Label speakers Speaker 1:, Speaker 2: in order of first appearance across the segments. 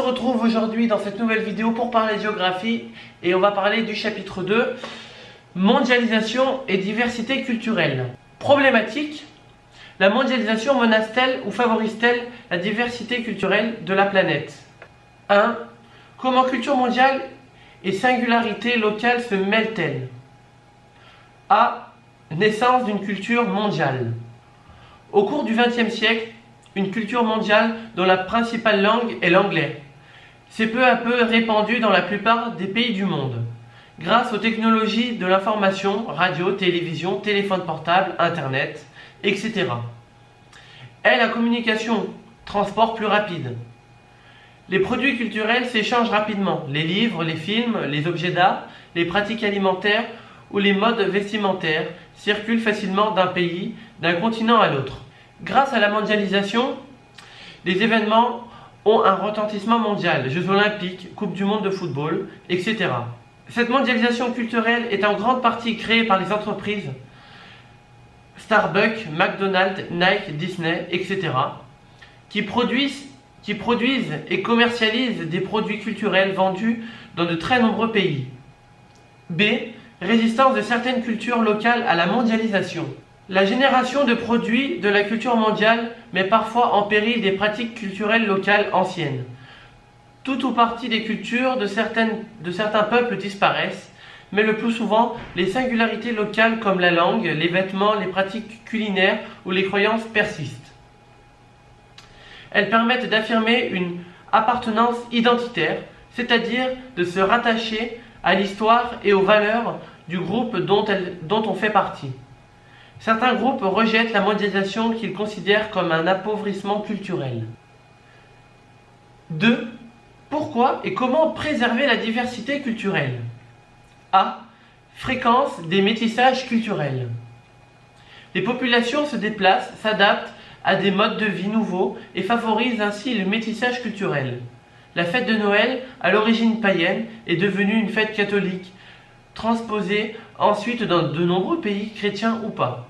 Speaker 1: retrouve aujourd'hui dans cette nouvelle vidéo pour parler de géographie et on va parler du chapitre 2, mondialisation et diversité culturelle. Problématique, la mondialisation menace-t-elle ou favorise-t-elle la diversité culturelle de la planète? 1. Comment culture mondiale et singularité locale se mêlent-elles? A. Naissance d'une culture mondiale. Au cours du XXe siècle, une culture mondiale dont la principale langue est l'anglais s'est peu à peu répandue dans la plupart des pays du monde, grâce aux technologies de l'information, radio, télévision, téléphone portable, internet, etc. Et la communication, transport plus rapide. Les produits culturels s'échangent rapidement, les livres, les films, les objets d'art, les pratiques alimentaires ou les modes vestimentaires circulent facilement d'un pays, d'un continent à l'autre. Grâce à la mondialisation, les événements ont un retentissement mondial, Jeux olympiques, Coupe du monde de football, etc. Cette mondialisation culturelle est en grande partie créée par les entreprises Starbucks, McDonald's, Nike, Disney, etc. qui produisent et commercialisent des produits culturels vendus dans de très nombreux pays. B. Résistance de certaines cultures locales à la mondialisation. La génération de produits de la culture mondiale met parfois en péril des pratiques culturelles locales anciennes. Tout ou partie des cultures de certains peuples disparaissent, mais le plus souvent, les singularités locales comme la langue, les vêtements, les pratiques culinaires ou les croyances persistent. Elles permettent d'affirmer une appartenance identitaire, c'est-à-dire de se rattacher à l'histoire et aux valeurs du groupe dont on fait partie. Certains groupes rejettent la mondialisation qu'ils considèrent comme un appauvrissement culturel. 2. Pourquoi et comment préserver la diversité culturelle? A. Fréquence des métissages culturels. Les populations se déplacent, s'adaptent à des modes de vie nouveaux et favorisent ainsi le métissage culturel. La fête de Noël, à l'origine païenne, est devenue une fête catholique, transposée ensuite dans de nombreux pays, chrétiens ou pas.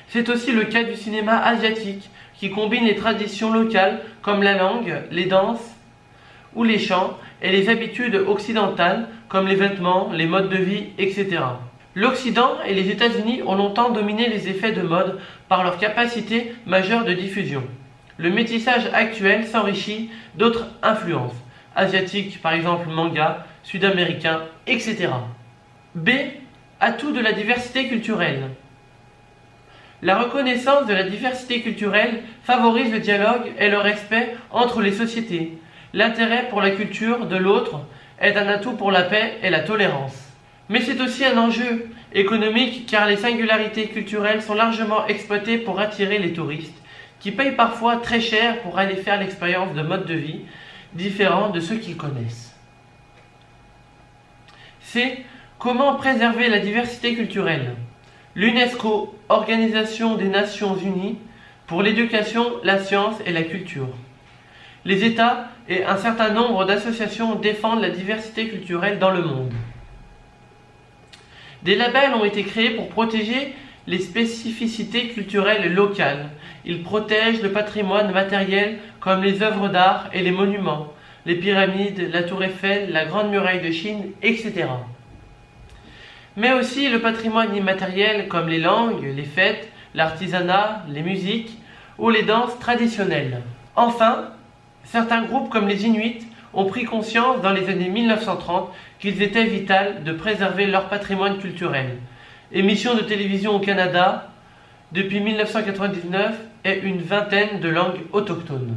Speaker 1: C'est aussi le cas du cinéma asiatique, qui combine les traditions locales comme la langue, les danses ou les chants, et les habitudes occidentales comme les vêtements, les modes de vie, etc. L'Occident et les États-Unis ont longtemps dominé les effets de mode par leur capacité majeure de diffusion. Le métissage actuel s'enrichit d'autres influences, asiatiques par exemple manga, sud-américains, etc. B. Atout de la diversité culturelle. La reconnaissance de la diversité culturelle favorise le dialogue et le respect entre les sociétés. L'intérêt pour la culture de l'autre est un atout pour la paix et la tolérance. Mais c'est aussi un enjeu économique car les singularités culturelles sont largement exploitées pour attirer les touristes, qui payent parfois très cher pour aller faire l'expérience de modes de vie différents de ceux qu'ils connaissent. C. Comment préserver la diversité culturelle? L'UNESCO, Organisation des Nations Unies pour l'éducation, la science et la culture. Les États et un certain nombre d'associations défendent la diversité culturelle dans le monde. Des labels ont été créés pour protéger les spécificités culturelles locales. Ils protègent le patrimoine matériel comme les œuvres d'art et les monuments, les pyramides, la tour Eiffel, la Grande Muraille de Chine, etc. Mais aussi le patrimoine immatériel comme les langues, les fêtes, l'artisanat, les musiques ou les danses traditionnelles. Enfin, certains groupes comme les Inuits ont pris conscience dans les années 1930 qu'il était vital de préserver leur patrimoine culturel. Émissions de télévision au Canada depuis 1999 et une vingtaine de langues autochtones.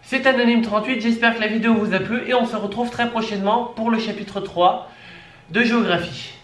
Speaker 1: C'est Anonyme38, j'espère que la vidéo vous a plu et on se retrouve très prochainement pour le chapitre 3 de géographie.